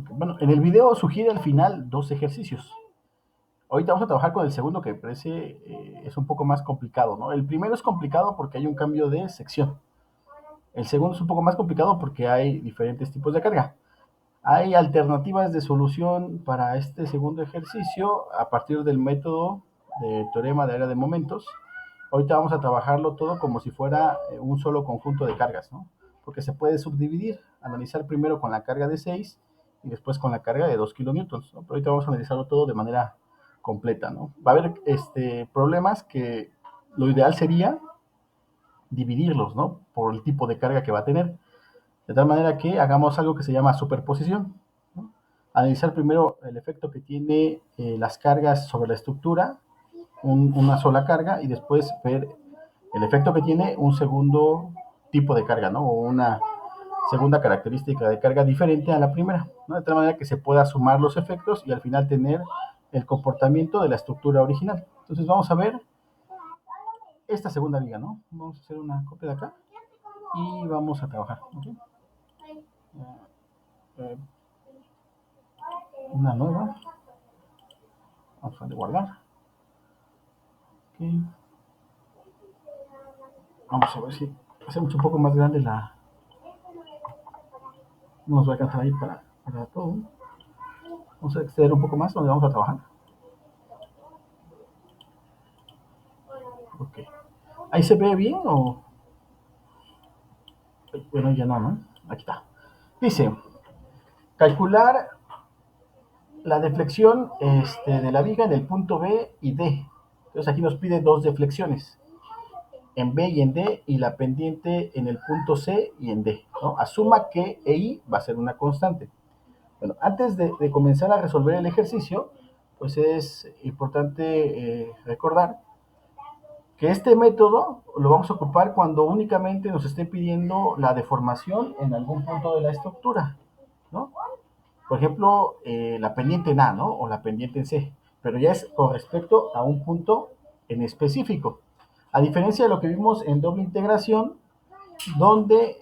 Bueno, en el video sugiere al final dos ejercicios. Ahorita vamos a trabajar con el segundo que parece es un poco más complicado, ¿no? El primero es complicado porque hay un cambio de sección. El segundo es un poco más complicado porque hay diferentes tipos de carga. Hay alternativas de solución para este segundo ejercicio a partir del método de teorema de área de momentos. Ahorita vamos a trabajarlo todo como si fuera un solo conjunto de cargas, ¿no? Porque se puede subdividir, analizar primero con la carga de 6 y después con la carga de 2 kilonewtons, ¿no? Pero ahorita vamos a analizarlo todo de manera completa, ¿no? Va a haber problemas que lo ideal sería dividirlos, ¿no? Por el tipo de carga que va a tener. De tal manera que hagamos algo que se llama superposición, ¿no? Analizar primero el efecto que tiene las cargas sobre la estructura, una sola carga, y después ver el efecto que tiene un segundo tipo de carga, ¿no? O una segunda característica de carga diferente a la primera, ¿no? De tal manera que se pueda sumar los efectos y al final tener el comportamiento de la estructura original. Entonces vamos a ver esta segunda viga, ¿no? Vamos a hacer una copia de acá y vamos a trabajar, ¿okay? Eh, una nueva, vamos a guardar, okay. Vamos a ver si hacemos un poco más grande la, no nos va a alcanzar ahí para todo. Vamos a extender un poco más donde vamos a trabajar. Ok. ¿Ahí se ve bien o...? Bueno, ya no, ¿no? Aquí está. Dice, calcular la deflexión de la viga en el punto B y D. Entonces aquí nos pide dos deflexiones, en B y en D, y la pendiente en el punto C y en D, ¿no? Asuma que EI va a ser una constante. Bueno, antes de comenzar a resolver el ejercicio, pues es importante recordar que este método lo vamos a ocupar cuando únicamente nos esté pidiendo la deformación en algún punto de la estructura, ¿no? Por ejemplo, la pendiente en A, ¿no? O la pendiente en C, pero ya es con respecto a un punto en específico. A diferencia de lo que vimos en doble integración, donde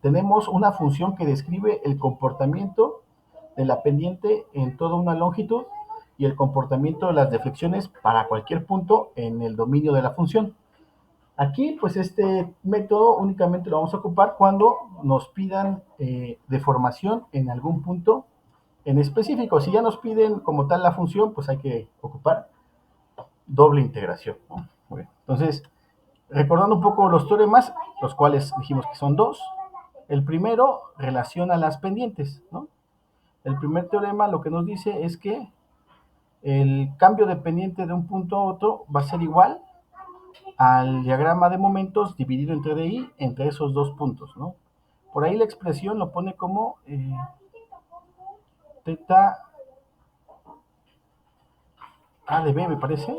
tenemos una función que describe el comportamiento de la pendiente en toda una longitud y el comportamiento de las deflexiones para cualquier punto en el dominio de la función. Aquí, pues este método únicamente lo vamos a ocupar cuando nos pidan deformación en algún punto en específico. Si ya nos piden como tal la función, pues hay que ocupar doble integración, ¿no? Muy bien. Entonces, recordando un poco los teoremas, los cuales dijimos que son dos. El primero relaciona las pendientes, ¿no? El primer teorema lo que nos dice es que el cambio de pendiente de un punto a otro va a ser igual al diagrama de momentos dividido entre DI entre esos dos puntos, ¿no? Por ahí la expresión lo pone como teta A de B, me parece,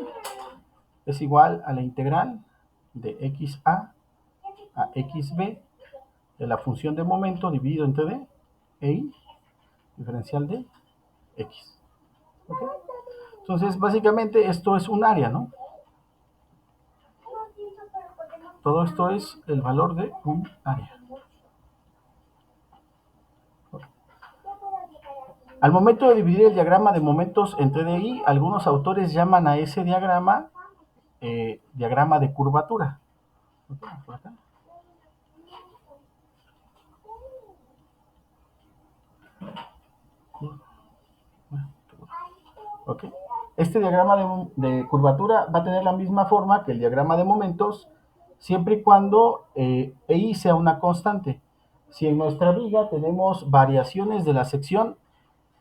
es igual a la integral de xa a xb de la función de momento dividido entre D e I, diferencial de X. ¿Okay? Entonces, básicamente esto es un área, ¿no? Todo esto es el valor de un área. Al momento de dividir el diagrama de momentos entre DI, algunos autores llaman a ese diagrama diagrama de curvatura. ¿Por acá? ¿Okay? Este diagrama de curvatura va a tener la misma forma que el diagrama de momentos, siempre y cuando EI sea una constante. Si en nuestra viga tenemos variaciones de la sección,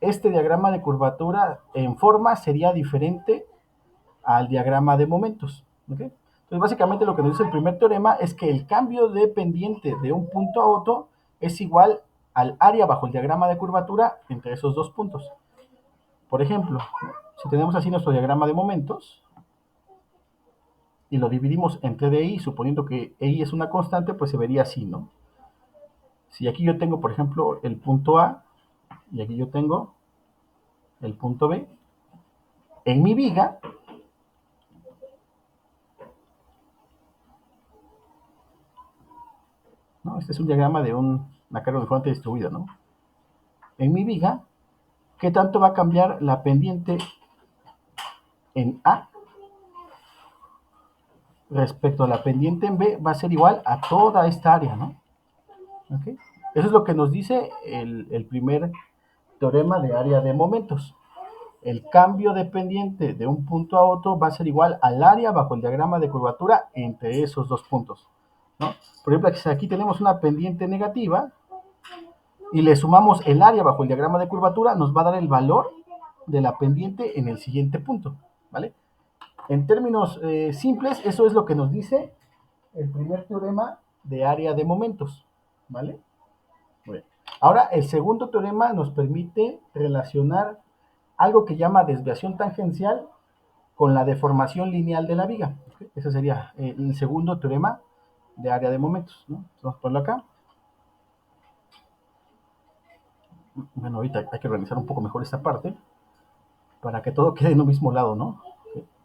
este diagrama de curvatura en forma sería diferente al diagrama de momentos. ¿Okay? Entonces, básicamente lo que nos dice el primer teorema es que el cambio de pendiente de un punto a otro es igual al área bajo el diagrama de curvatura entre esos dos puntos. Por ejemplo, si tenemos así nuestro diagrama de momentos y lo dividimos entre DI, suponiendo que EI es una constante, pues se vería así, ¿no? Si aquí yo tengo, por ejemplo, el punto A y aquí yo tengo el punto B, en mi viga, ¿no? Este es un diagrama de una carga uniformemente distribuida, ¿no? en mi viga, ¿qué tanto va a cambiar la pendiente en A respecto a la pendiente en B? Va a ser igual a toda esta área, ¿no? ¿Okay? Eso es lo que nos dice el primer teorema de área de momentos. El cambio de pendiente de un punto a otro va a ser igual al área bajo el diagrama de curvatura entre esos dos puntos, ¿no? Por ejemplo, aquí tenemos una pendiente negativa y le sumamos el área bajo el diagrama de curvatura, nos va a dar el valor de la pendiente en el siguiente punto, ¿vale? En términos simples, eso es lo que nos dice el primer teorema de área de momentos, ¿vale? Bueno, ahora el segundo teorema nos permite relacionar algo que llama desviación tangencial con la deformación lineal de la viga. ¿Okay? Ese sería el segundo teorema de área de momentos, ¿no? Vamos a ponerlo acá. Bueno, ahorita hay que organizar un poco mejor esta parte para que todo quede en un mismo lado, ¿no?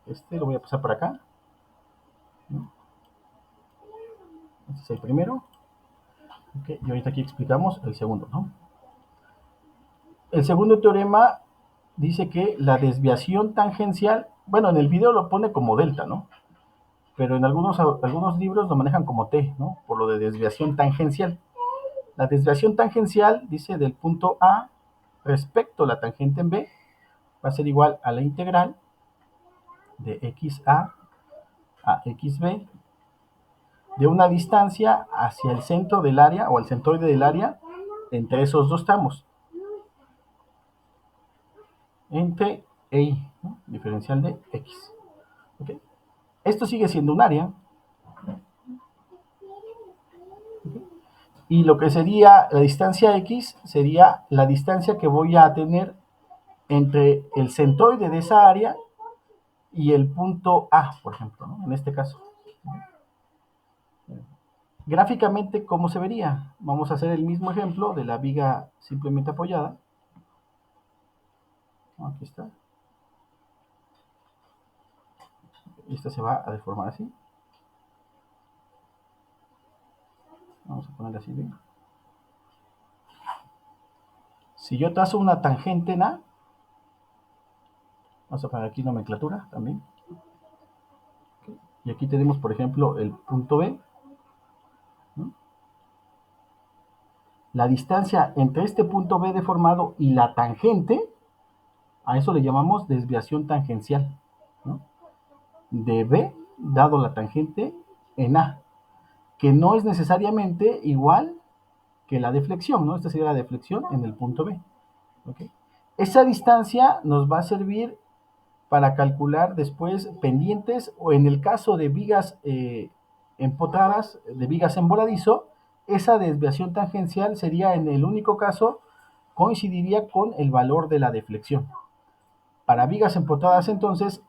Este lo voy a pasar para acá, ¿no? Este es el primero. Okay, y ahorita aquí explicamos el segundo, ¿no? El segundo teorema dice que la desviación tangencial, bueno, en el video lo pone como delta, ¿no? Pero en algunos libros lo manejan como t, ¿no? Por lo de desviación tangencial. La desviación tangencial, dice, del punto A respecto a la tangente en B, va a ser igual a la integral de xa a xb de una distancia hacia el centro del área o el centroide del área entre esos dos tramos, entre e y, ¿no? Diferencial de x. ¿Okay? Esto sigue siendo un área. ¿Okay? Y lo que sería la distancia x sería la distancia que voy a tener entre el centroide de esa área y el punto A, por ejemplo, ¿no? En este caso. Gráficamente, ¿cómo se vería? Vamos a hacer el mismo ejemplo de la viga simplemente apoyada. Aquí está. Esta se va a deformar así. Vamos a ponerla así bien. Si yo trazo una tangente en A, vamos a poner aquí nomenclatura también. Y aquí tenemos, por ejemplo, el punto B, ¿no? La distancia entre este punto B deformado y la tangente, a eso le llamamos desviación tangencial, ¿no? De B dado la tangente en A, que no es necesariamente igual que la deflexión, ¿no? Esta sería la deflexión en el punto B. ¿Okay? Esa distancia nos va a servir para calcular después pendientes o en el caso de vigas empotradas, de vigas en voladizo, esa desviación tangencial sería en el único caso coincidiría con el valor de la deflexión. Para vigas empotradas entonces,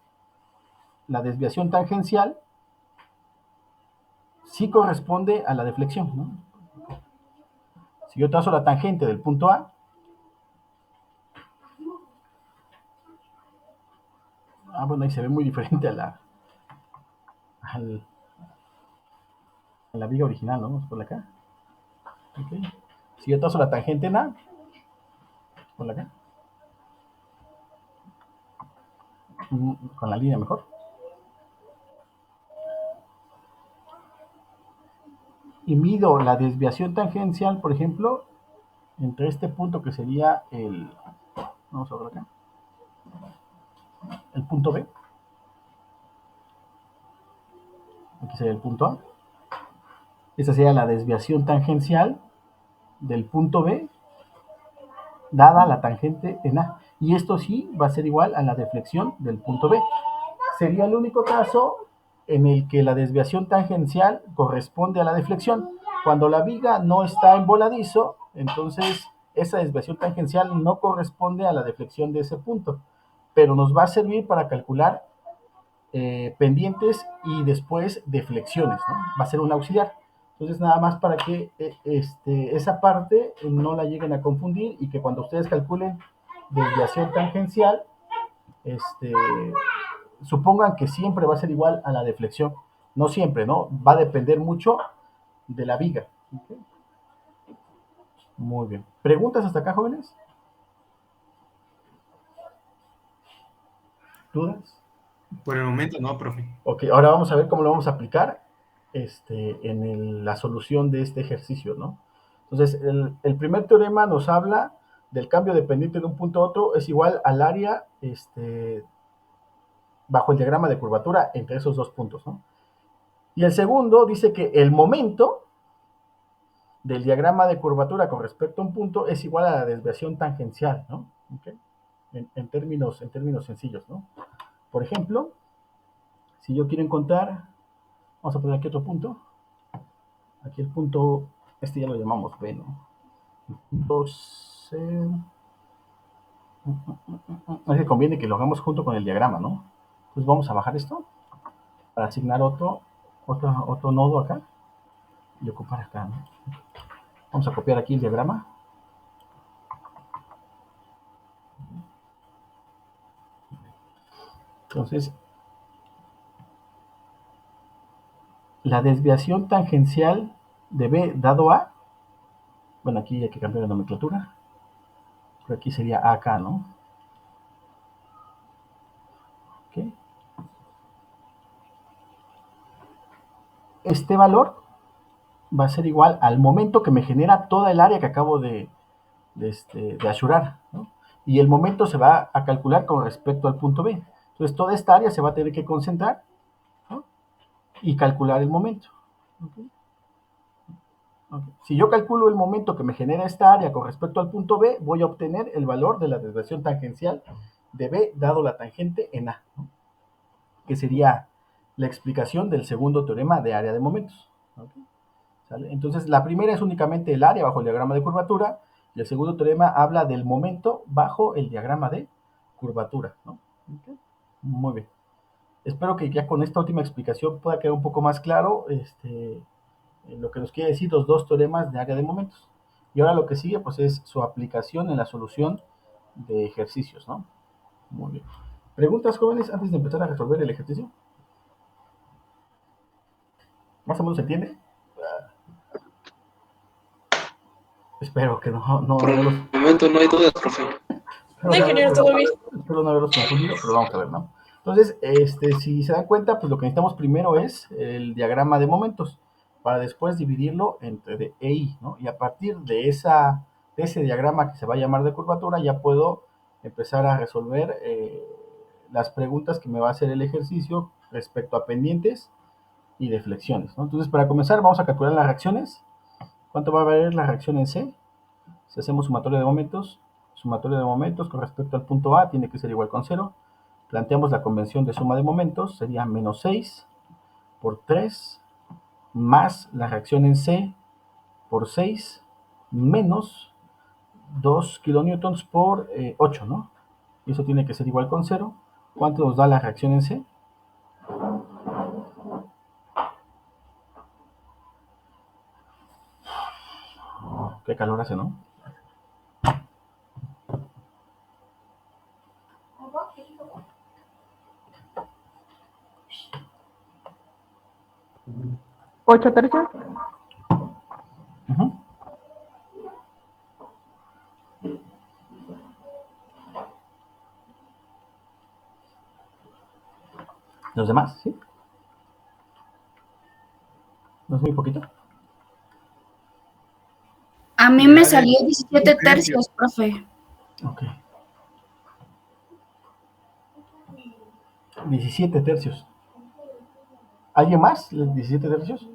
la desviación tangencial sí corresponde a la deflexión, ¿no? Si yo trazo la tangente del punto A, bueno, ahí se ve muy diferente al- a la viga original, ¿no? Vamos por acá. Okay. Si yo trazo la tangente en A, por acá, con la línea mejor, y mido la desviación tangencial, por ejemplo, entre este punto que sería vamos a ver acá, el punto B, aquí sería el punto A, esa sería la desviación tangencial del punto B dada la tangente en A. Y esto sí va a ser igual a la deflexión del punto B. Sería el único caso en el que la desviación tangencial corresponde a la deflexión. Cuando la viga no está en voladizo, entonces esa desviación tangencial no corresponde a la deflexión de ese punto, pero nos va a servir para calcular pendientes y después deflexiones, ¿no? Va a ser un auxiliar. Entonces, nada más para que esa parte no la lleguen a confundir y que cuando ustedes calculen desviación tangencial, este, supongan que siempre va a ser igual a la deflexión. No siempre, ¿no? Va a depender mucho de la viga. ¿Okay? Muy bien. ¿Preguntas hasta acá, jóvenes? ¿Dudas? Por el momento no, profe. Ok, ahora vamos a ver cómo lo vamos a aplicar la solución de este ejercicio, ¿no? Entonces, el primer teorema nos habla del cambio dependiente de un punto a otro es igual al área bajo el diagrama de curvatura entre esos dos puntos, ¿no? Y el segundo dice que el momento del diagrama de curvatura con respecto a un punto es igual a la desviación tangencial, ¿no? ¿Okay? En términos sencillos, ¿no? Por ejemplo, si yo quiero encontrar, vamos a poner aquí otro punto, aquí el punto, ya lo llamamos B, ¿no? El punto C, es que conviene que lo hagamos junto con el diagrama, ¿no? Entonces vamos a bajar esto para asignar otro nodo acá y ocupar acá, ¿no? Vamos a copiar aquí el diagrama. Entonces, la desviación tangencial de B dado A, bueno, aquí hay que cambiar la nomenclatura, pero aquí sería AK, ¿no? ¿Okay? Este valor va a ser igual al momento que me genera toda el área que acabo de asurar, ¿no? Y el momento se va a calcular con respecto al punto B. Entonces, toda esta área se va a tener que concentrar, ¿no? Y calcular el momento. ¿Okay? Okay. Si yo calculo el momento que me genera esta área con respecto al punto B, voy a obtener el valor de la desviación tangencial de B dado la tangente en A, ¿no? Que sería la explicación del segundo teorema de área de momentos. ¿Okay? ¿Sale? Entonces, la primera es únicamente el área bajo el diagrama de curvatura y el segundo teorema habla del momento bajo el diagrama de curvatura, ¿no? ¿Okay? Muy bien. Espero que ya con esta última explicación pueda quedar un poco más claro lo que nos quiere decir los dos teoremas de área de momentos. Y ahora lo que sigue pues es su aplicación en la solución de ejercicios, ¿no? Muy bien. ¿Preguntas, jóvenes, antes de empezar a resolver el ejercicio? ¿Más o menos se entiende? Espero que Por no el haberlos, momento no hay dudas, profe. espero no haberlos, espero no haberlos confundido, pero vamos a ver, ¿no? Entonces, si se dan cuenta, pues lo que necesitamos primero es el diagrama de momentos, para después dividirlo entre D e I, ¿no? Y a partir de ese diagrama que se va a llamar de curvatura, ya puedo empezar a resolver las preguntas que me va a hacer el ejercicio respecto a pendientes y deflexiones, ¿no? Entonces, para comenzar, vamos a calcular las reacciones. ¿Cuánto va a valer la reacción en C? Si hacemos sumatorio de momentos con respecto al punto A tiene que ser igual con 0. Planteamos la convención de suma de momentos, sería menos 6 por 3 más la reacción en C por 6 menos 2 kilonewtons por 8, ¿no? Y eso tiene que ser igual con 0. ¿Cuánto nos da la reacción en C? Qué calor hace, ¿no? ¿8 tercios? Uh-huh. Los demás, ¿sí? ¿No es muy poquito? A mí Me me vale salió un 17 tercio. tercios, profe. Ok. 17 tercios. ¿Alguien más? ¿17 tercios?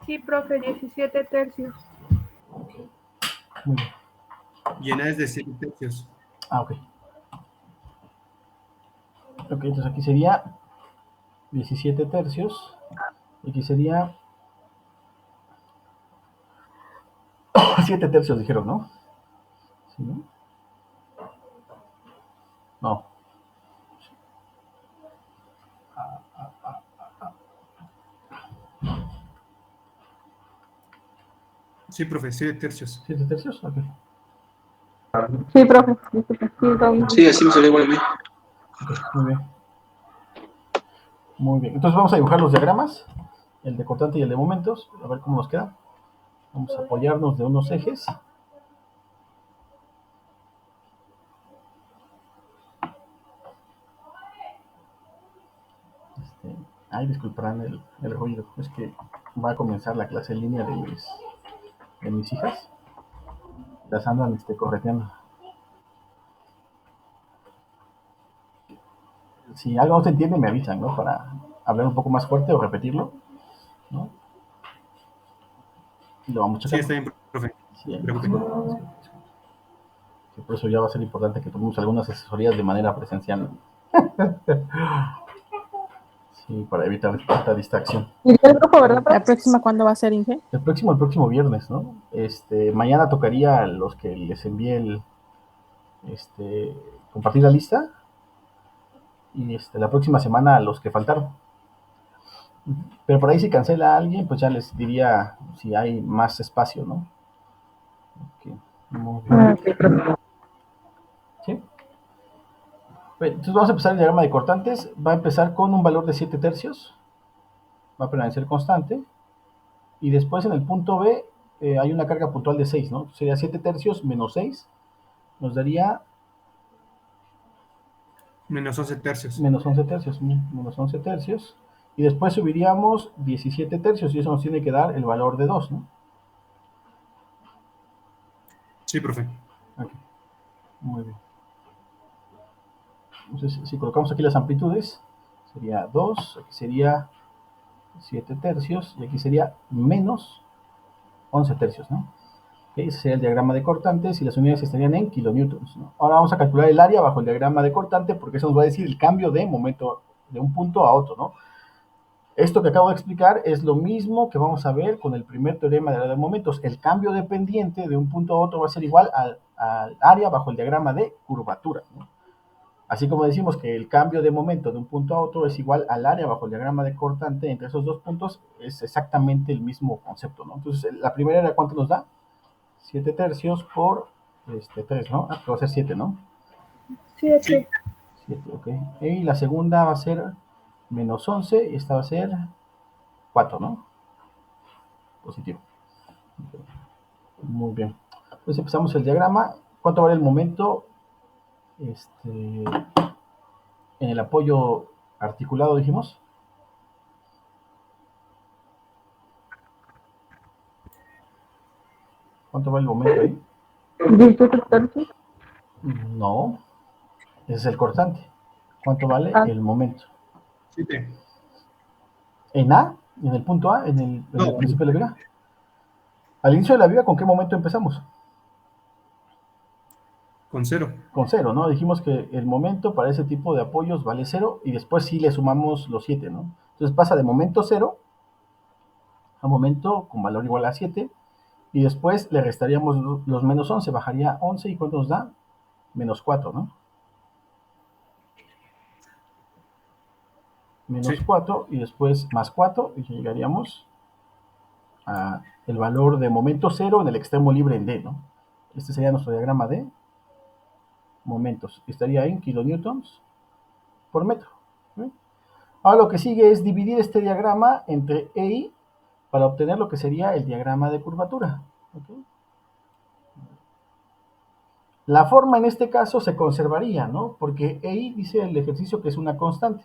Sí, profe, 17 tercios. Muy bien. Llena es de 7 tercios. Ah, ok. Ok, entonces aquí sería 17 tercios. Y aquí sería 7 tercios, dijeron, ¿no? ¿Sí, no? No. Sí, profe, 7 tercios. 7 tercios, ok. Sí, profe, disculpe. Sí, está bien. Sí, así me salió igual a mí. Ok, muy bien. Muy bien. Entonces vamos a dibujar los diagramas, el de cortante y el de momentos, a ver cómo nos queda. Vamos a apoyarnos de unos ejes. Ay, disculparán el ruido. Es que va a comenzar la clase en línea de mis hijas. Las andan correteando. Si algo no se entiende, me avisan, ¿no? Para hablar un poco más fuerte o repetirlo, ¿no? Y lo vamos Sí, checando. está bien, profe. Sí, No se preocupe. sí, por eso ya va a ser importante que tomemos algunas asesorías de manera presencial. Sí, para evitar esta distracción. Y el grupo, ¿verdad, ¿La profe? próxima cuándo va a ser, Inge? El próximo viernes, ¿no? Mañana tocaría a los que les envíe compartir la lista y la próxima semana a los que faltaron. Pero por ahí si cancela a alguien, pues ya les diría si hay más espacio, ¿no? Ok, muy bien. Ok, profe. ¿Sí? Bien, entonces vamos a empezar el diagrama de cortantes. Va a empezar con un valor de 7 tercios. Va a permanecer constante. Y después en el punto B hay una carga puntual de 6, ¿no? Sería 7 tercios menos 6. Nos daría Menos 11 tercios. menos 11 tercios. Menos 11 tercios. Y después subiríamos 17 tercios. Y eso nos tiene que dar el valor de 2, ¿no? Sí, profe. Ok, muy bien. Entonces, si colocamos aquí las amplitudes, sería 2, aquí sería 7 tercios, y aquí sería menos 11 tercios, ¿no? Okay, ese sería el diagrama de cortantes y las unidades estarían en kilonewtons, ¿no? Ahora vamos a calcular el área bajo el diagrama de cortante porque eso nos va a decir el cambio de momento de un punto a otro, ¿no? Esto que acabo de explicar es lo mismo que vamos a ver con el primer teorema de la de momentos. El cambio de pendiente de un punto a otro va a ser igual al área bajo el diagrama de curvatura, ¿no? Así como decimos que el cambio de momento de un punto a otro es igual al área bajo el diagrama de cortante entre esos dos puntos, es exactamente el mismo concepto, ¿no? Entonces, la primera área, ¿cuánto nos da? 7 tercios por 3, ¿no? Va a ser 7, ¿no? 7. 7, ok. Y la segunda va a ser menos 11 y esta va a ser 4, ¿no? Positivo. Okay. Muy bien. Entonces empezamos el diagrama. ¿Cuánto vale el momento en el apoyo articulado, dijimos? ¿Cuánto vale el momento ahí? 17 tercios. No, ese es el cortante. ¿Cuánto vale Ah, el momento? 7. En A, en el punto A, en el No, principio de la viga. Al inicio de la viga, ¿con qué momento empezamos? con 0. Con 0, ¿no? Dijimos que el momento para ese tipo de apoyos vale 0 y después sí le sumamos los 7, ¿no? Entonces pasa de momento 0 a momento con valor igual a 7 y después le restaríamos los menos 11, bajaría 11 y ¿cuánto nos da? Menos 4, ¿no? Menos Sí. 4 y después más 4 y llegaríamos a el valor de momento 0 en el extremo libre en D, ¿no? Este sería nuestro diagrama de momentos. Estaría en kilonewtons por metro. ¿Sí? Ahora lo que sigue es dividir este diagrama entre E y para obtener lo que sería el diagrama de curvatura. ¿Okay? La forma en este caso se conservaría, ¿no? Porque EI dice el ejercicio que es una constante.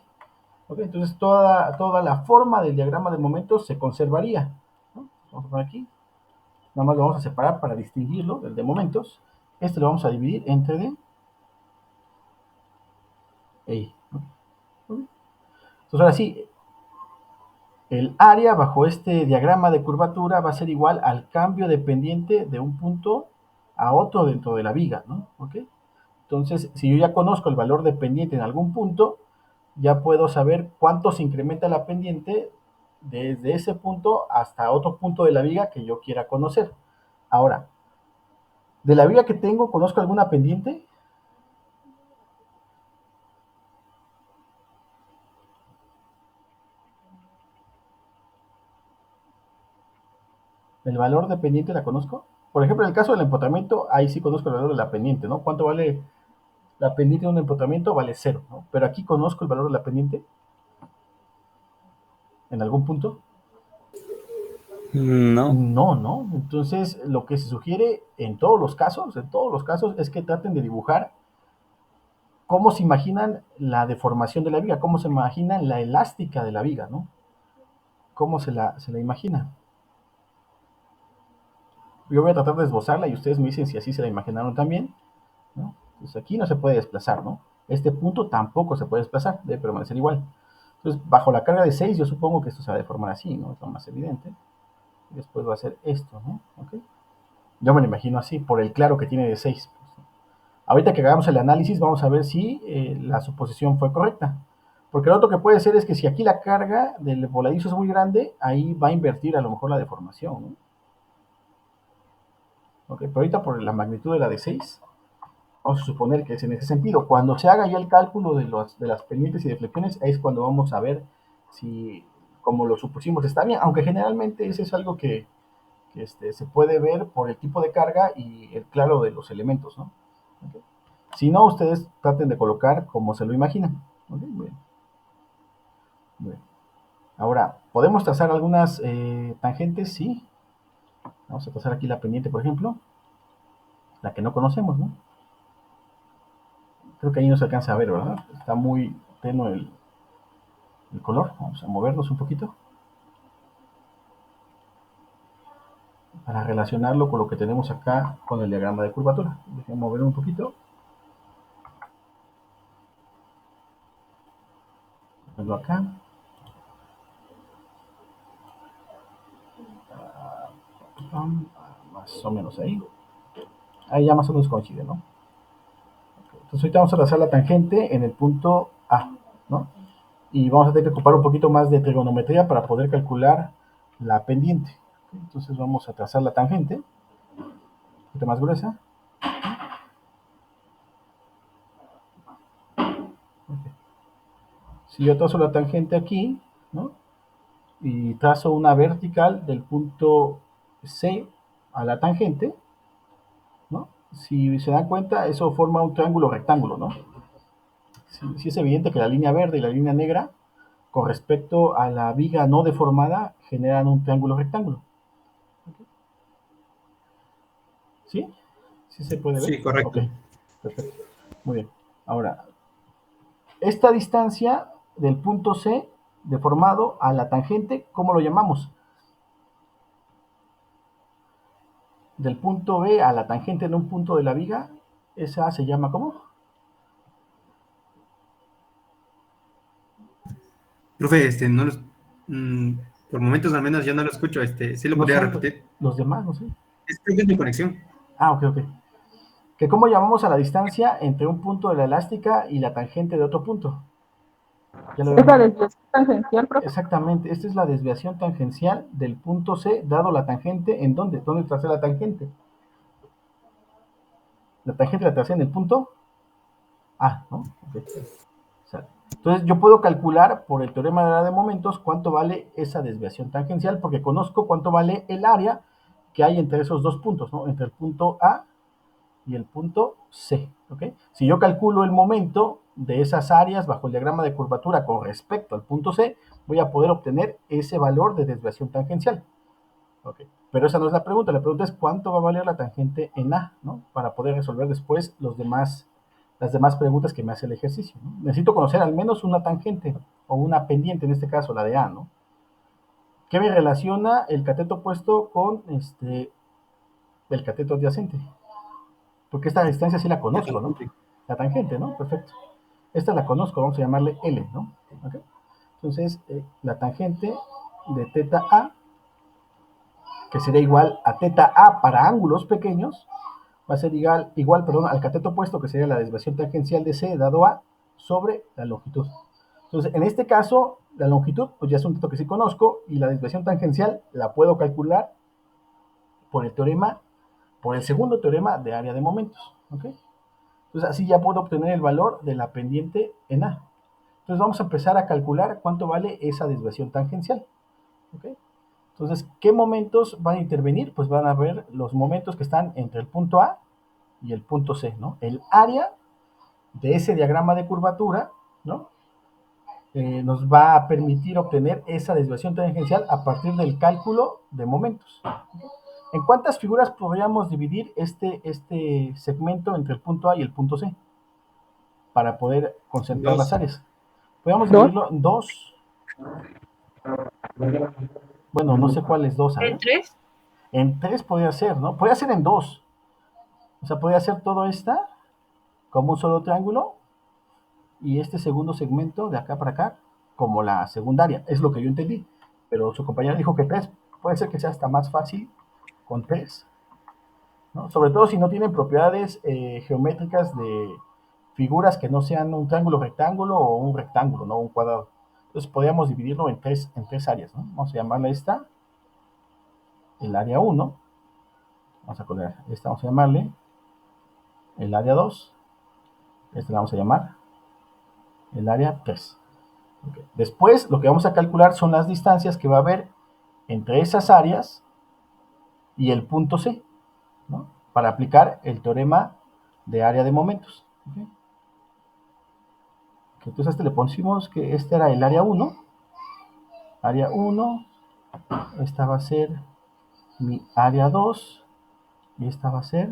¿Okay? Entonces toda la forma del diagrama de momentos se conservaría, ¿no? Vamos a poner aquí. Nada más lo vamos a separar para distinguirlo del de momentos. Este lo vamos a dividir entre D e I. ¿Okay? Entonces ahora sí, el área bajo este diagrama de curvatura va a ser igual al cambio de pendiente de un punto a otro dentro de la viga, ¿no? ¿Ok? Entonces, si yo ya conozco el valor de pendiente en algún punto, ya puedo saber cuánto se incrementa la pendiente desde ese punto hasta otro punto de la viga que yo quiera conocer. Ahora, de la viga que tengo, ¿conozco alguna pendiente? ¿El valor de pendiente la conozco? Por ejemplo, en el caso del empotramiento, ahí sí conozco el valor de la pendiente, ¿no? ¿Cuánto vale la pendiente de un empotramiento? Vale 0, ¿no? Pero aquí conozco el valor de la pendiente en algún punto. No. No, ¿no? Entonces, lo que se sugiere en todos los casos, es que traten de dibujar ¿cómo se imaginan la deformación de la viga? ¿Cómo se imaginan la elástica de la viga, ¿no? ¿Cómo se la imaginan? Yo voy a tratar de esbozarla y ustedes me dicen si así se la imaginaron también, ¿no? Pues aquí no se puede desplazar, ¿no? Este punto tampoco se puede desplazar, debe permanecer igual. Entonces, bajo la carga de 6, yo supongo que esto se va a deformar así, ¿no? Es lo más evidente. Y después va a ser esto, ¿no? ¿Ok? Yo me lo imagino así, por el claro que tiene de 6. Ahorita que hagamos el análisis, vamos a ver si la suposición fue correcta. Porque lo otro que puede ser es que si aquí la carga del voladizo es muy grande, ahí va a invertir a lo mejor la deformación, ¿no? Ok, pero ahorita por la magnitud de la de 6, vamos a suponer que es en ese sentido. Cuando se haga ya el cálculo de las pendientes y deflexiones, es cuando vamos a ver si, como lo supusimos, está bien. Aunque generalmente eso es algo que se puede ver por el tipo de carga y el claro de los elementos, ¿no? Okay. Si no, ustedes traten de colocar como se lo imaginan. Okay, muy bien. Muy bien. Ahora, ¿podemos trazar algunas tangentes? Sí. Vamos a trazar aquí la pendiente, por ejemplo. La que no conocemos, ¿no? Creo que ahí no se alcanza a ver, ¿verdad? Está muy tenue el color. Vamos a movernos un poquito para relacionarlo con lo que tenemos acá con el diagrama de curvatura. Déjenme mover un poquito. Pongo acá. Más o menos ahí. Ahí ya más o menos coincide, ¿no? Entonces ahorita vamos a trazar la tangente en el punto A, ¿no? Y vamos a tener que ocupar un poquito más de trigonometría para poder calcular la pendiente. Entonces vamos a trazar la tangente, un poquito más gruesa. Okay. Si yo trazo la tangente aquí, ¿no? Y trazo una vertical del punto C a la tangente, ¿no? Si se dan cuenta, eso forma un triángulo rectángulo, ¿no? Sí es evidente que la línea verde y la línea negra, con respecto a la viga no deformada, generan un triángulo rectángulo. ¿Sí? ¿Sí se puede ver? Sí, correcto. Ok, perfecto. Muy bien. Ahora, esta distancia del punto C deformado a la tangente, ¿cómo lo llamamos? Del punto B a la tangente de un punto de la viga, esa se llama ¿cómo? Profe, no los, por momentos al menos ya no lo escucho. ¿Sí lo No podría son repetir? los demás, no sé. Creo que es mi conexión. Ah, ok, ok. ¿Que cómo llamamos a la distancia entre un punto de la elástica y la tangente de otro punto? Ya lo Es la habíamos... desviación tangencial, profe. Exactamente, esta es la desviación tangencial del punto C, dado la tangente, ¿en dónde? ¿Dónde tracé la tangente? La tangente la tracé en el punto A, ¿no? Okay. O sea, entonces yo puedo calcular por el teorema de la de momentos cuánto vale esa desviación tangencial, porque conozco cuánto vale el área que hay entre esos dos puntos, ¿no? Entre el punto A y el punto C, ¿ok? Si yo calculo el momento de esas áreas bajo el diagrama de curvatura con respecto al punto C, voy a poder obtener ese valor de desviación tangencial, ¿ok? Pero esa no es la pregunta es cuánto va a valer la tangente en A, ¿no? Para poder resolver después las demás preguntas que me hace el ejercicio, ¿no? Necesito conocer al menos una tangente o una pendiente, en este caso la de A, ¿no? ¿Qué me relaciona el cateto opuesto con el cateto adyacente? Porque esta distancia sí la conozco, ¿no? La tangente, ¿no? Perfecto. Esta la conozco, vamos a llamarle L, ¿no? ¿Okay? Entonces, la tangente de teta A, que sería igual a teta A para ángulos pequeños, va a ser igual al cateto opuesto, que sería la desviación tangencial de C dado A sobre la longitud. Entonces, en este caso, la longitud, pues ya es un dato que sí conozco, y la desviación tangencial la puedo calcular por el segundo teorema de área de momentos, ¿ok? Entonces, así ya puedo obtener el valor de la pendiente en A. Entonces, vamos a empezar a calcular cuánto vale esa desviación tangencial, ¿ok? Entonces, ¿qué momentos van a intervenir? Pues van a ver los momentos que están entre el punto A y el punto C, ¿no? El área de ese diagrama de curvatura, ¿no? Nos va a permitir obtener esa desviación tangencial a partir del cálculo de momentos. ¿En cuántas figuras podríamos dividir este segmento entre el punto A y el punto C? para poder concentrar las Dos. áreas. Podemos ¿Dos? dividirlo en 2. Bueno, no sé cuál es 2, a ¿En ver. 3? En 3 podría ser, ¿no? Podría ser en 2. O sea, podría ser todo esta como un solo triángulo y este segundo segmento de acá para acá como la secundaria. Es lo que yo entendí. Pero su compañera dijo que 3. Puede ser que sea hasta más fácil con 3, ¿no? Sobre todo si no tienen propiedades geométricas de figuras que no sean un triángulo rectángulo o un rectángulo, no un cuadrado. Entonces podríamos dividirlo en tres áreas, ¿no? Vamos a llamarle esta el área 1. Vamos a poner esta, vamos a llamarle el área 2. Esta la vamos a llamar el área 3. Okay. Después lo que vamos a calcular son las distancias que va a haber entre esas áreas y el punto C, ¿no? Para aplicar el teorema de área de momentos. ¿Okay? Entonces a este le pusimos que este era el área 1. Área 1, esta va a ser mi área 2 y esta va a ser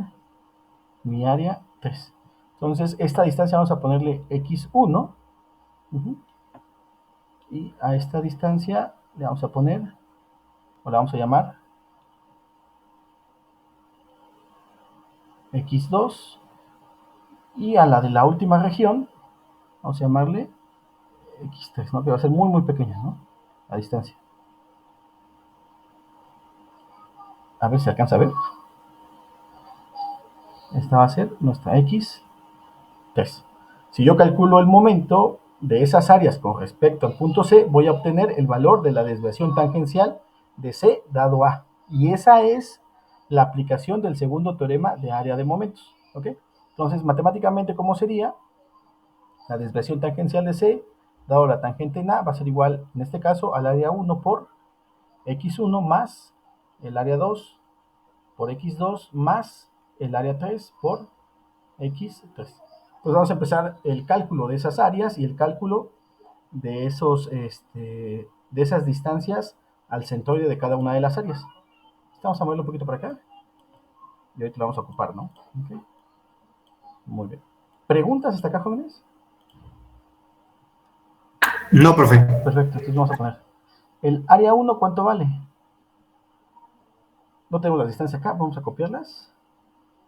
mi área 3. Entonces esta distancia vamos a ponerle x1. Y a esta distancia le vamos a poner, o la vamos a llamar x2. Y a la de la última región vamos a llamarle x3, ¿no? Que va a ser muy muy pequeña, ¿no? La distancia. A ver si se alcanza a ver. Esta va a ser nuestra x3. Si yo calculo el momento de esas áreas con respecto al punto C, voy a obtener el valor de la desviación tangencial de C dado A. Y esa es la aplicación del segundo teorema de área de momentos. ¿Ok? Entonces, matemáticamente, ¿cómo sería? La desviación tangencial de C, dado la tangente en A, va a ser igual, en este caso, al área 1 por x1 más el área 2 por x2 más el área 3 por x3. Pues vamos a empezar el cálculo de esas áreas y el cálculo de de esas distancias al centroide de cada una de las áreas. Vamos a moverlo un poquito para acá y ahorita lo vamos a ocupar, ¿no? Okay. Muy bien. ¿Preguntas hasta acá, jóvenes? No, profe. Perfecto, entonces vamos a poner el área 1, ¿cuánto vale? No tenemos la distancia acá, vamos a copiarlas.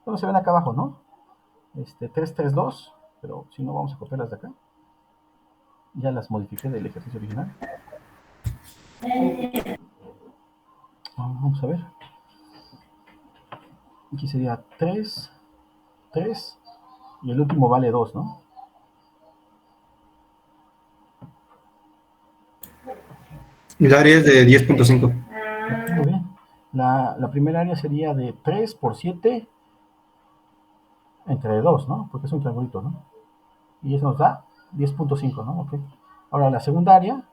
Bueno, se ven acá abajo, ¿no? 3, 3, 2, pero si no, vamos a copiarlas de acá. Ya las modifiqué del ejercicio original. Vamos a ver. Aquí sería 3, 3, y el último vale 2, ¿no? El área es de 10.5. Muy bien. La primera área sería de 3 por 7 entre 2, ¿no? Porque es un triangulito, ¿no? Y eso nos da 10.5, ¿no? Ok. Ahora la segunda área,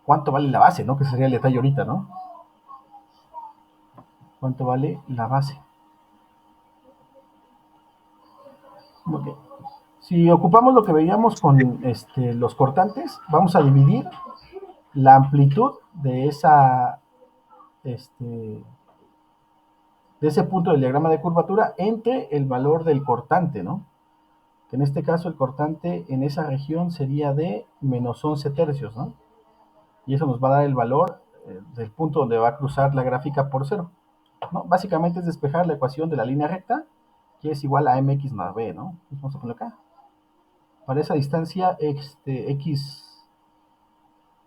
¿cuánto vale la base, no? Que sería el detalle ahorita, ¿no? ¿Cuánto vale la base? Okay. Si ocupamos lo que veíamos con los cortantes, vamos a dividir la amplitud de de ese punto del diagrama de curvatura entre el valor del cortante, ¿no? Que en este caso el cortante en esa región sería de menos 11 tercios, ¿no? Y eso nos va a dar el valor del punto donde va a cruzar la gráfica por 0, ¿no? Básicamente es despejar la ecuación de la línea recta, que es igual a mx más b, ¿no? Vamos a poner acá. Para esa distancia, x,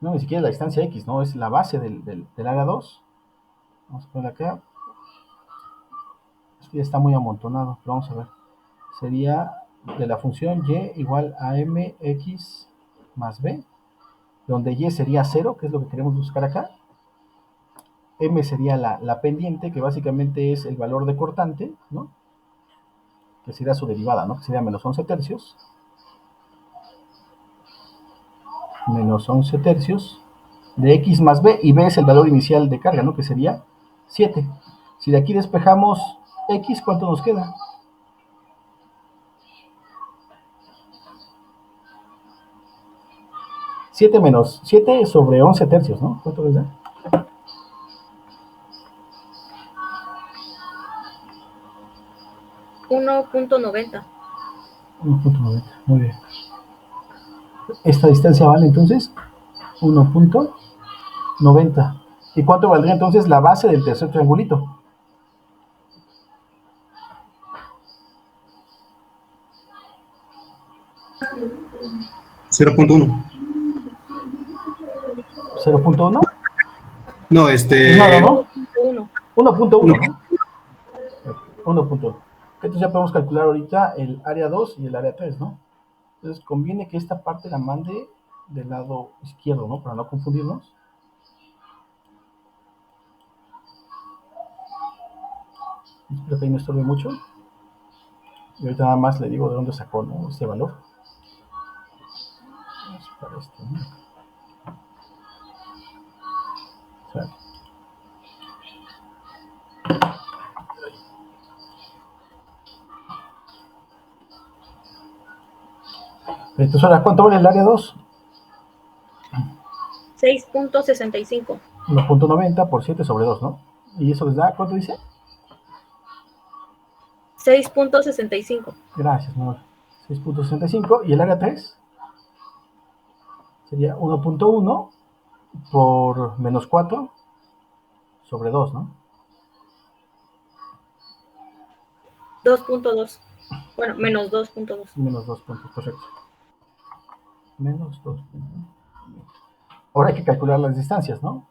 no, ni siquiera es la distancia x, ¿no? Es la base del área 2. Vamos a poner acá. Esto ya está muy amontonado, pero vamos a ver. Sería de la función y igual a mx más b, donde y sería 0, que es lo que queremos buscar acá. M sería la pendiente, que básicamente es el valor de cortante, ¿no? Que sería su derivada, ¿no? Que sería menos 11 tercios. Menos 11 tercios de x más b, y b es el valor inicial de carga, ¿no? Que sería 7. Si de aquí despejamos x, ¿cuánto nos queda? 7 menos 7 sobre 11 tercios, ¿no? ¿Cuánto les da? 1.90. 1.90, muy bien. Esta distancia vale entonces 1.90. ¿Y cuánto valdría entonces la base del tercer triangulito? ¿0.1? 0.1. No, No. 1.1, no. ¿no? 1.1. Entonces ya podemos calcular ahorita el área 2 y el área 3, ¿no? Entonces conviene que esta parte la mande del lado izquierdo, ¿no? Para no confundirnos. Espero que ahí no estorbe mucho. Y ahorita nada más le digo de dónde sacó, ¿no? Este valor. Vamos para este, ¿no? O sea, entonces ahora, ¿cuánto vale el área 2? 6.65. 1.90 por 7 sobre 2, ¿no? Y eso les da, ¿cuánto dice? 6.65. Gracias, mi amor. 6.65. ¿Y el área 3? Sería 1.1 por menos 4 sobre 2, ¿no? 2.2. Bueno, menos 2.2. Menos 2 puntos, perfecto. Menos 2 puntos. Ahora hay que calcular las distancias, ¿no?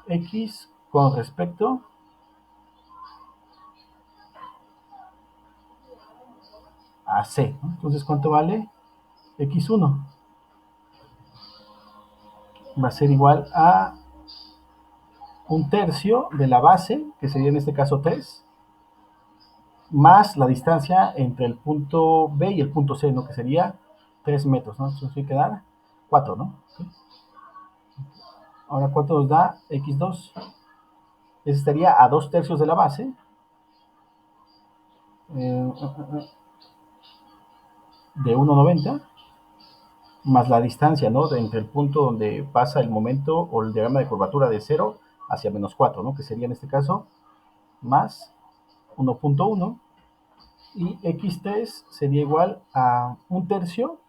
X con respecto a C, ¿no? Entonces, ¿cuánto vale X1? Va a ser igual a un tercio de la base, que sería en este caso 3, más la distancia entre el punto B y el punto C, ¿no? Que sería 3 metros, ¿no? Entonces hay que dar 4, ¿no? ¿Okay? Ahora, ¿cuánto nos da X2? Ese estaría a 2 tercios de la base. De 1.90 más la distancia, ¿no? Entre el punto donde pasa el momento o el diagrama de curvatura de 0 hacia menos 4, ¿no? Que sería en este caso más 1.1 y x3 sería igual a un tercio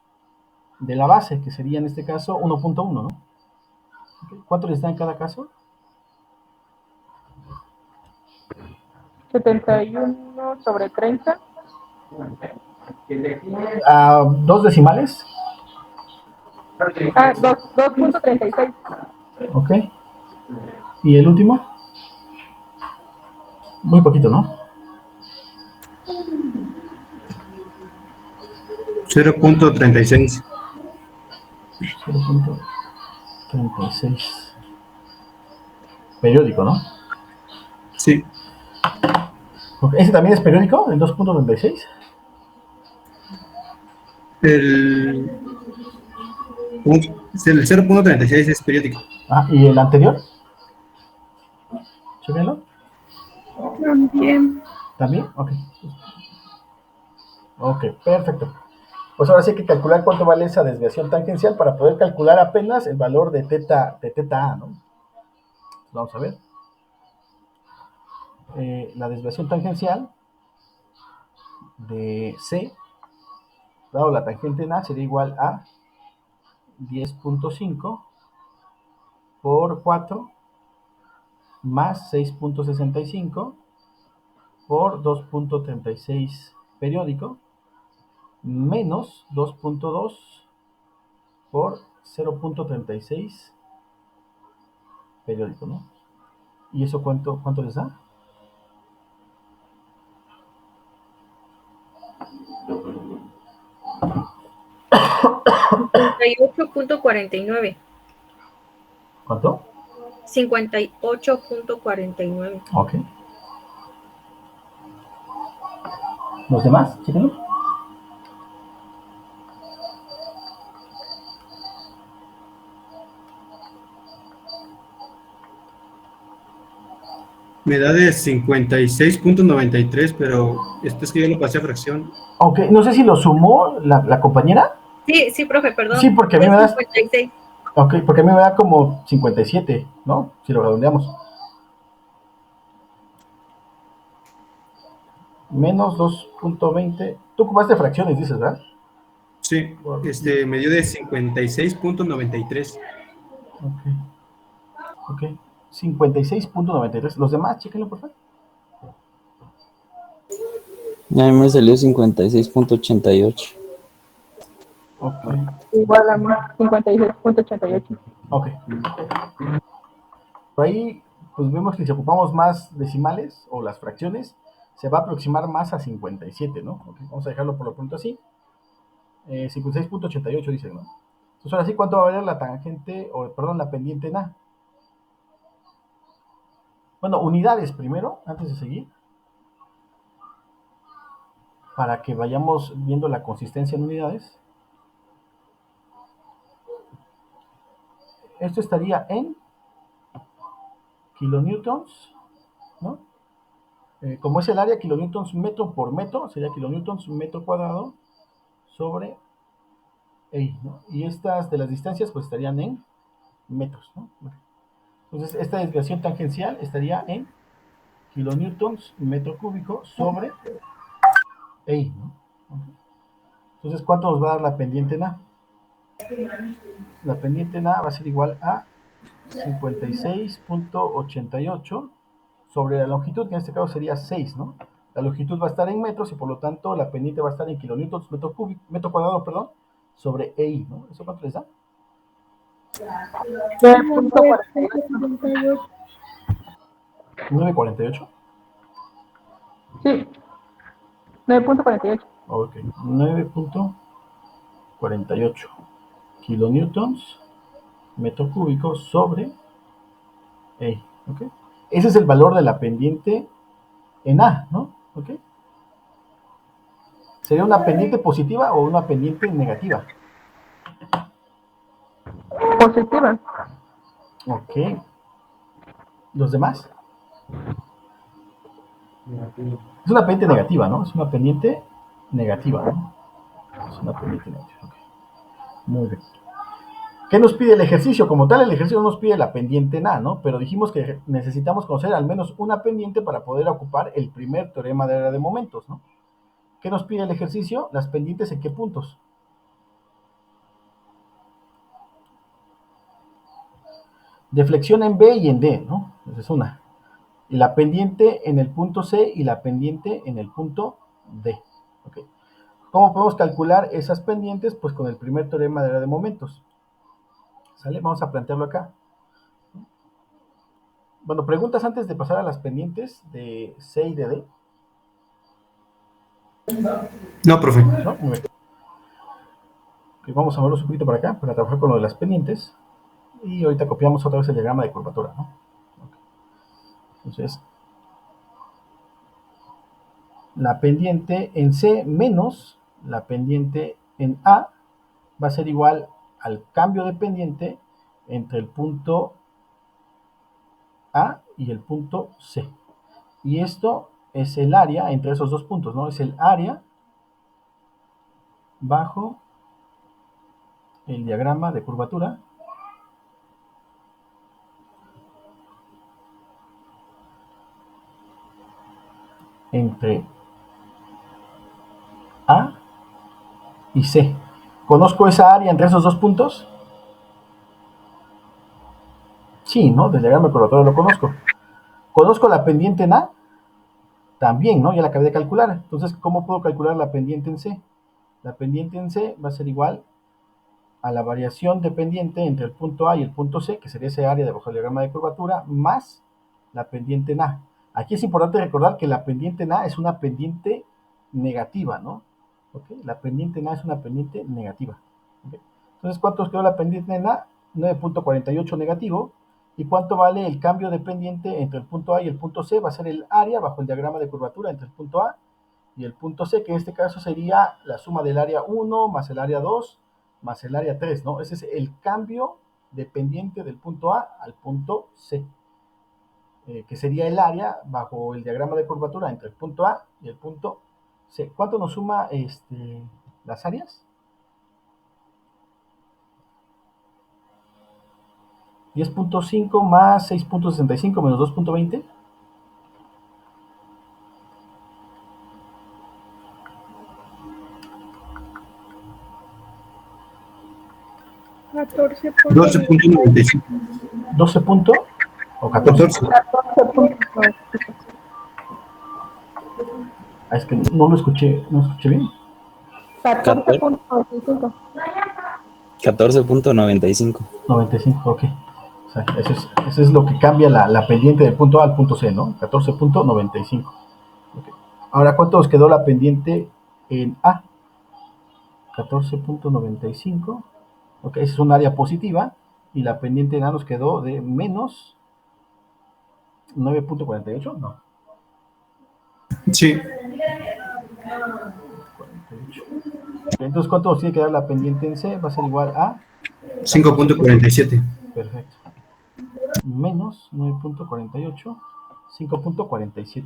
de la base, que sería en este caso 1.1, ¿no? ¿Cuánto les da en cada caso? 71 sobre 30. ¿Dos decimales? 2.36. Ok. ¿Y el último? Muy poquito, ¿no? 0.36. 0.36. Periódico, ¿no? Sí. Okay. ¿Ese también es periódico, el 2.36? El 0.36 es periódico. ¿Y el anterior? Chéquenlo. También. ¿También? Ok. Ok, perfecto. Pues ahora sí hay que calcular cuánto vale esa desviación tangencial para poder calcular apenas el valor de teta A, ¿no? Vamos a ver. La desviación tangencial de C, dado la tangente en A, sería igual a 10.5 por 4 más 6.65 por 2.36 periódico menos 2.2 por 0.36 periódico, ¿no? ¿Y eso cuánto les da? 58.49. ¿Cuánto? 58.49. Ok. ¿Los demás? Chéquenlo. Me da de 56.93, pero esto es que yo lo pasé a fracción. Ok, no sé si lo sumó la compañera. Sí, profe, perdón. Sí, porque a mí Es me da. 56. Ok, porque a mí me da como 57, ¿no? Si lo redondeamos. Menos 2.20. Tú ocupaste fracciones, dices, ¿verdad? Sí, me dio de 56.93. Ok. 56.93. Los demás, chéquenlo, por favor. A mí me salió 56.88. Ok. Igual a mí, 56.88. Ok. Por ahí, pues vemos que si ocupamos más decimales o las fracciones, se va a aproximar más a 57, ¿no? Ok, vamos a dejarlo por lo pronto así. 56.88 dicen, ¿no? Entonces, ahora sí, ¿cuánto va a valer la tangente, o perdón, la pendiente en A? Bueno, unidades primero, antes de seguir, para que vayamos viendo la consistencia en unidades. Esto estaría en kilonewtons, ¿no? Como es el área, kilonewtons metro por metro, sería kilonewtons metro cuadrado sobre E, ¿no? Y estas de las distancias pues estarían en metros, ¿no? Entonces esta desviación tangencial estaría en kilonewtons metro cúbico sobre E, ¿no? Entonces, ¿cuánto nos va a dar la pendiente en A? La pendiente en A va a ser igual a 56.88 sobre la longitud, que en este caso sería 6, ¿no? La longitud va a estar en metros y por lo tanto la pendiente va a estar en kilonewtons metro cúbico, metro cuadrado, perdón, sobre EI, ¿no? ¿Eso cuánto les da? 9.48. 9.48. Sí, 9.48. Ok, 9.48 kilonewtons metro cúbico sobre E. ¿Ok? Ese es el valor de la pendiente en A, ¿no? ¿Ok? ¿Sería una pendiente positiva o una pendiente negativa? Positiva. Ok. ¿Los demás? Es una pendiente negativa, ¿no? Es una pendiente negativa, ¿no? Es una pendiente negativa. Ok. Muy bien. ¿Qué nos pide el ejercicio? Como tal, el ejercicio no nos pide la pendiente en A, ¿no? Pero dijimos que necesitamos conocer al menos una pendiente para poder ocupar el primer teorema de área de momentos, ¿no? ¿Qué nos pide el ejercicio? Las pendientes en qué puntos. Deflexión en B y en D, ¿no? Esa es una. Y la pendiente en el punto C y la pendiente en el punto D. ¿Ok? ¿Cómo podemos calcular esas pendientes? Pues con el primer teorema de área de momentos. ¿Sale? Vamos a plantearlo acá. Bueno, preguntas antes de pasar a las pendientes de C y de D. No, profe. ¿No? Muy bien. Okay, vamos a moverlo un poquito para acá para trabajar con lo de las pendientes. Y ahorita copiamos otra vez el diagrama de curvatura, ¿no? Okay. Entonces, la pendiente en C menos la pendiente en A va a ser igual al cambio de pendiente entre el punto A y el punto C. Y esto es el área entre esos dos puntos, ¿no? Es el área bajo el diagrama de curvatura entre A y C. ¿Conozco esa área entre esos dos puntos? Sí, ¿no? Del diagrama de curvatura lo conozco. ¿Conozco la pendiente en A? También, ¿no? Ya la acabé de calcular. Entonces, ¿cómo puedo calcular la pendiente en C? La pendiente en C va a ser igual a la variación de pendiente entre el punto A y el punto C, que sería ese área debajo del diagrama de curvatura, más la pendiente en A. Aquí es importante recordar que la pendiente en A es una pendiente negativa, ¿no? ¿Okay? La pendiente en A es una pendiente negativa. ¿Okay? Entonces, ¿cuánto nos quedó la pendiente en A? 9.48 negativo. ¿Y cuánto vale el cambio de pendiente entre el punto A y el punto C? Va a ser el área bajo el diagrama de curvatura entre el punto A y el punto C, que en este caso sería la suma del área 1 más el área 2 más el área 3, ¿no? Ese es el cambio dependiente del punto A al punto C, que sería el área bajo el diagrama de curvatura entre el punto A y el punto C. ¿Cuánto nos suma las áreas? 10.5 más 6.65 menos 2.20. 14. 12.95. 12 punto o 14. 14. 14.95. Ah, es que no lo escuché, no escuché bien. 14.95. 14.95. 95, ok. O sea, eso es lo que cambia la pendiente del punto A al punto C, ¿no? 14.95. Okay. Ahora, ¿cuánto nos quedó la pendiente en A? 14.95. Ok, esa es un área positiva. Y la pendiente en A nos quedó de menos 9.48, no. Sí. 48. Entonces, ¿cuánto nos tiene que dar la pendiente en C? Va a ser igual a 5.47. perfecto. Menos 9.48, 5.47.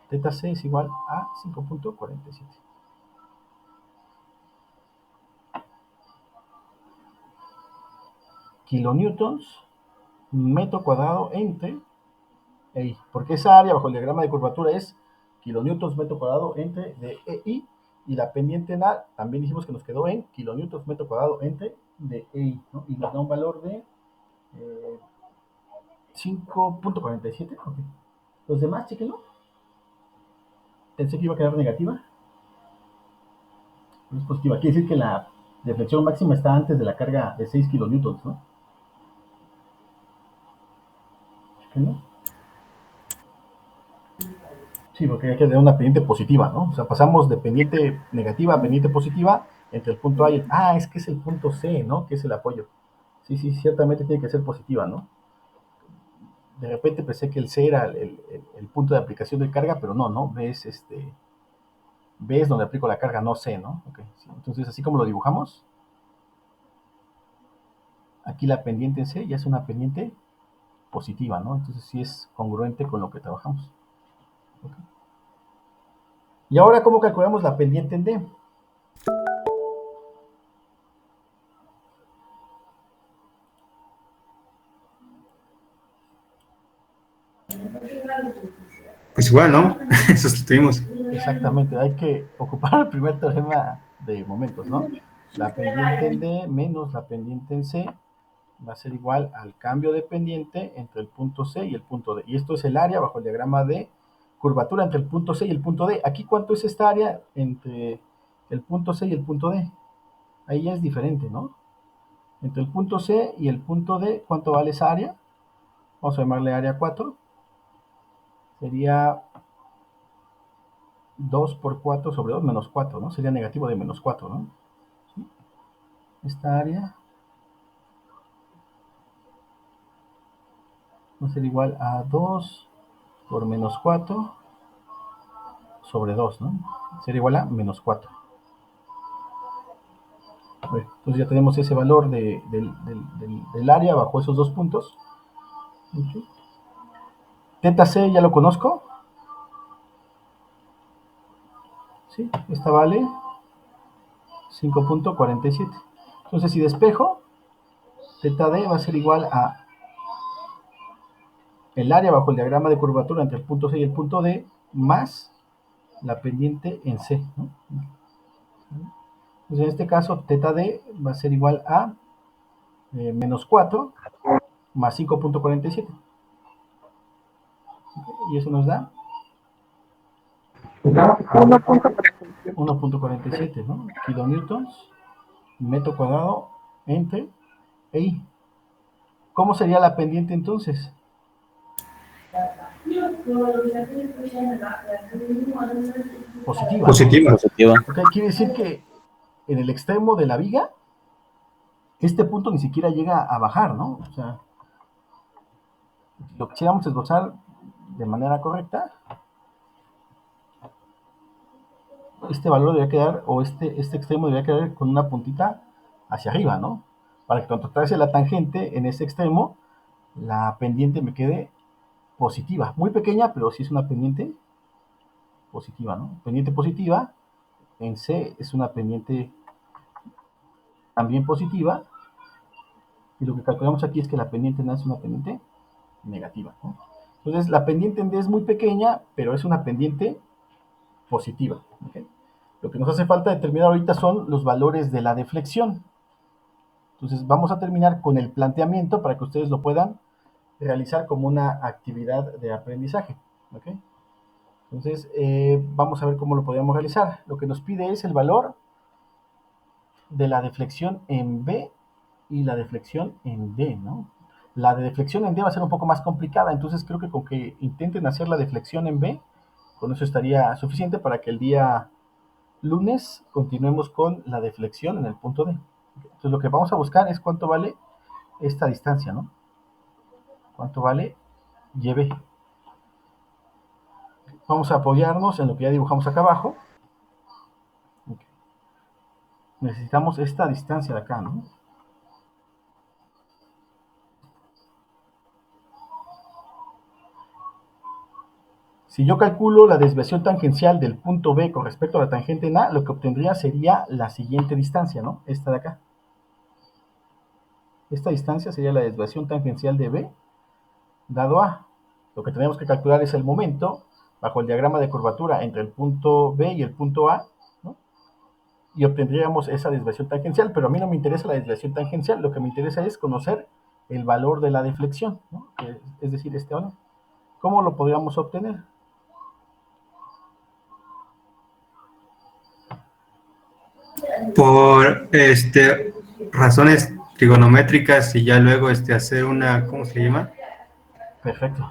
Teta C es igual a 5.47. Kilonewtons metro cuadrado entre EI. Porque esa área bajo el diagrama de curvatura es kilonewtons metro cuadrado entre de EI. Y la pendiente en A también dijimos que nos quedó en kilonewtons metro cuadrado entre de EI, ¿no? Y nos da un valor de 5.47. Okay. Los demás, chequenlo. Pensé que iba a quedar negativa. No es positiva. Quiere decir que la deflexión máxima está antes de la carga de 6 kilonewtons, ¿no? Chequenlo. Sí, porque hay que tener una pendiente positiva, ¿no? O sea, pasamos de pendiente negativa a pendiente positiva entre el punto A y el... Ah, es que es el punto C, ¿no? Que es el apoyo. Sí, sí, ciertamente tiene que ser positiva, ¿no? De repente pensé que el C era el punto de aplicación de carga, pero no, ¿no? B es donde aplico la carga, no C, ¿no? Ok, sí. Entonces, así como lo dibujamos, aquí la pendiente en C ya es una pendiente positiva, ¿no? Entonces sí es congruente con lo que trabajamos. Okay. Y ahora, ¿cómo calculamos la pendiente en D? Pues igual, ¿no? Eso tuvimos. Exactamente, hay que ocupar el primer teorema de momentos, ¿no? La pendiente en D menos la pendiente en C va a ser igual al cambio de pendiente entre el punto C y el punto D. Y esto es el área bajo el diagrama de curvatura entre el punto C y el punto D. Aquí, ¿cuánto es esta área entre el punto C y el punto D? Ahí ya es diferente, ¿no? Entre el punto C y el punto D, ¿cuánto vale esa área? Vamos a llamarle área 4. Sería 2 por 4 sobre 2 menos 4, ¿no? Sería negativo de menos 4, ¿no? ¿Sí? Esta área va a ser igual a 2 por menos 4 sobre 2, ¿no? Sería igual a menos 4. Bueno, entonces ya tenemos ese valor del área bajo esos dos puntos. ¿Sí? Teta C ya lo conozco. ¿Sí? Esta vale 5.47. Entonces si despejo, teta D va a ser igual a el área bajo el diagrama de curvatura entre el punto C y el punto D más la pendiente en C, ¿no? Entonces en este caso teta D va a ser igual a menos 4 más 5.47. Y eso nos da 1.47, ¿no? Kilonewtons metro cuadrado entre EI. ¿Cómo sería la pendiente entonces? Positiva. Positiva. Positiva. Ok, quiere decir que en el extremo de la viga, este punto ni siquiera llega a bajar, ¿no? O sea, si lo quisiéramos esbozar de manera correcta, este valor debería quedar, o este extremo debería quedar con una puntita hacia arriba, ¿no? Para que cuando trace la tangente en ese extremo, la pendiente me quede positiva. Muy pequeña, pero sí es una pendiente positiva, ¿no? Pendiente positiva en C es una pendiente también positiva. Y lo que calculamos aquí es que la pendiente en A es una pendiente negativa, ¿no? Entonces, la pendiente en D es muy pequeña, pero es una pendiente positiva. ¿Okay? Lo que nos hace falta determinar ahorita son los valores de la deflexión. Entonces vamos a terminar con el planteamiento para que ustedes lo puedan realizar como una actividad de aprendizaje. ¿Ok? Entonces vamos a ver cómo lo podríamos realizar. Lo que nos pide es el valor de la deflexión en B y la deflexión en D, ¿no? La de deflexión en D va a ser un poco más complicada, entonces creo que con que intenten hacer la deflexión en B, con eso estaría suficiente para que el día lunes continuemos con la deflexión en el punto D. Entonces lo que vamos a buscar es cuánto vale esta distancia, ¿no? ¿Cuánto vale YB? Vamos a apoyarnos en lo que ya dibujamos acá abajo. Okay. Necesitamos esta distancia de acá, ¿no? Si yo calculo la desviación tangencial del punto B con respecto a la tangente en A, lo que obtendría sería la siguiente distancia, ¿no? Esta de acá. Esta distancia sería la desviación tangencial de B dado A. Lo que tenemos que calcular es el momento bajo el diagrama de curvatura entre el punto B y el punto A, ¿no? Y obtendríamos esa desviación tangencial, pero a mí no me interesa la desviación tangencial, lo que me interesa es conocer el valor de la deflexión, ¿no? Es decir, este valor. ¿Cómo lo podríamos obtener? Por razones trigonométricas y ya luego hacer una, ¿cómo se llama? Perfecto.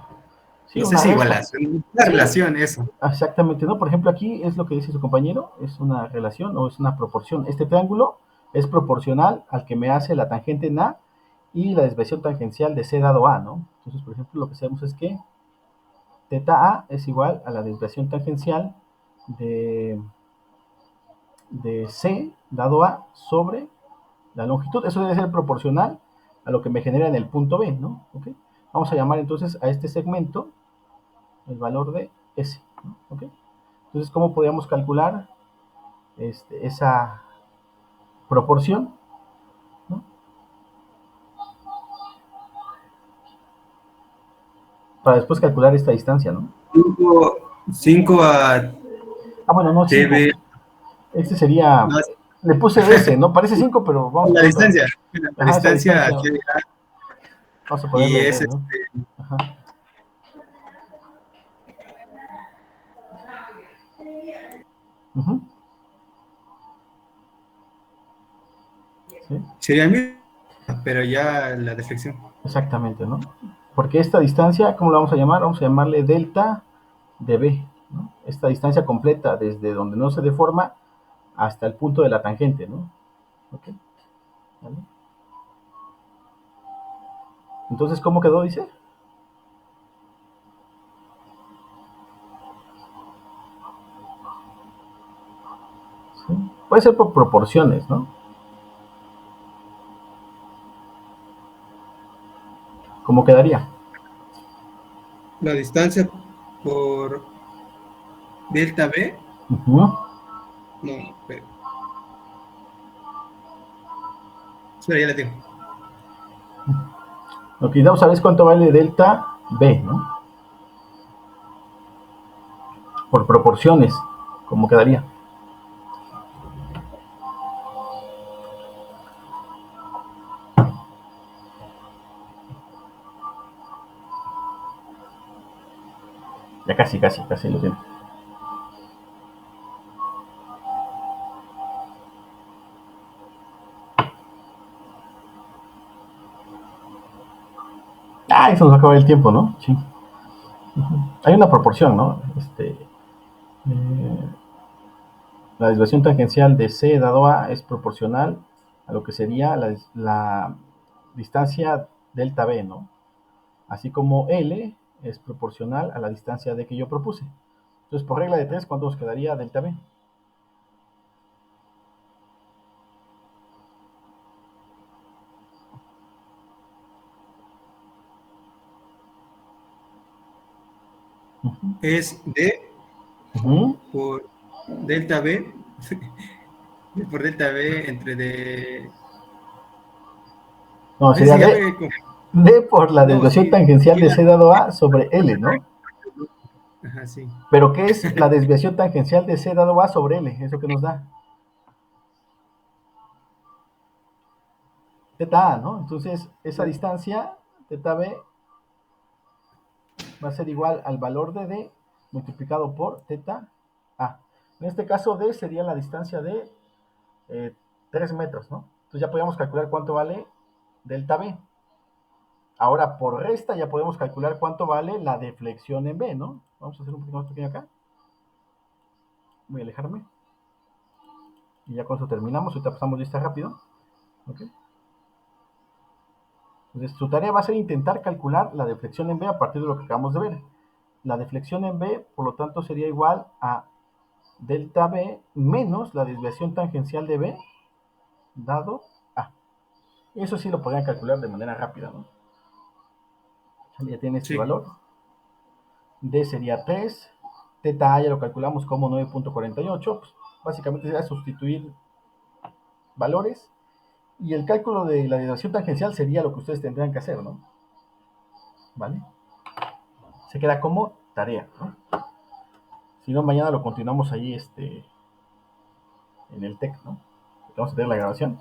Sí, No sé una si resta. igualación, una relación, eso. Exactamente, ¿no? Por ejemplo, aquí es lo que dice su compañero, es una relación o es una proporción. Este triángulo es proporcional al que me hace la tangente en A y la desviación tangencial de C dado A, ¿no? Entonces, por ejemplo, lo que hacemos es que teta A es igual a la desviación tangencial de, de C dado A sobre la longitud. Eso debe ser proporcional a lo que me genera en el punto B, ¿no? ¿Ok? Vamos a llamar entonces a este segmento el valor de S, ¿no? ¿Ok? Entonces, ¿cómo podríamos calcular esa proporción? ¿No? Para después calcular esta distancia, ¿no? 5 a Bueno, no, 5. TB. Este sería, No, le puse S, ¿no? Parece 5, pero vamos a la ponerlo. distancia. La Ajá, esa distancia distancia. Vamos a y ponerle D, es ¿no? Ajá. Uh-huh. ¿Sí? sería el mismo, pero ya la deflexión. Exactamente, ¿no? Porque esta distancia, ¿cómo la vamos a llamar? Vamos a llamarle delta de B, ¿no? Esta distancia completa desde donde no se deforma hasta el punto de la tangente, ¿no? ¿Ok? ¿Vale? Entonces, ¿cómo quedó, dice? ¿Sí? Puede ser por proporciones, ¿no? ¿Cómo quedaría? La distancia por delta B. Uh-huh. No, pero. Espera, ya la tengo. Lo que necesitamos saber es cuánto vale delta B, ¿no? Por proporciones, ¿cómo quedaría? Ya casi lo tiene. Ah, eso nos acaba el tiempo, ¿no? Sí. Hay una proporción, ¿no? La desviación tangencial de C dado A es proporcional a lo que sería la distancia delta B, ¿no? Así como L es proporcional a la distancia D que yo propuse. Entonces, por regla de 3, ¿cuánto nos quedaría delta B? Uh-huh. Es D Uh-huh. por delta B. Por delta B entre D. No, sería D por la No, desviación sí. tangencial de C dado A sobre L, ¿no? Ajá, sí. Pero ¿qué es la desviación tangencial de C dado A sobre L? ¿Eso qué nos da? teta A, ¿no? Entonces, esa distancia, teta B, va a ser igual al valor de D multiplicado por teta A. En este caso, D sería la distancia de 3 metros, ¿no? Entonces ya podemos calcular cuánto vale delta B. Ahora, por resta, ya podemos calcular cuánto vale la deflexión en B, ¿no? Vamos a hacer un poquito más pequeño acá. Voy a alejarme. Y ya con eso terminamos. Ahorita pasamos lista rápido. ¿Ok? Entonces, su tarea va a ser intentar calcular la deflexión en B a partir de lo que acabamos de ver. La deflexión en B, por lo tanto, sería igual a delta B menos la desviación tangencial de B dado A. Eso sí lo podrían calcular de manera rápida, ¿no? Ya tiene este Sí, valor. D sería 3. Teta A ya lo calculamos como 9.48. Pues básicamente sería sustituir valores. Y el cálculo de la desviación tangencial sería lo que ustedes tendrían que hacer, ¿no? ¿Vale? Se queda como tarea, ¿no? Si no, mañana lo continuamos ahí en el TEC, ¿no? Vamos a tener la grabación.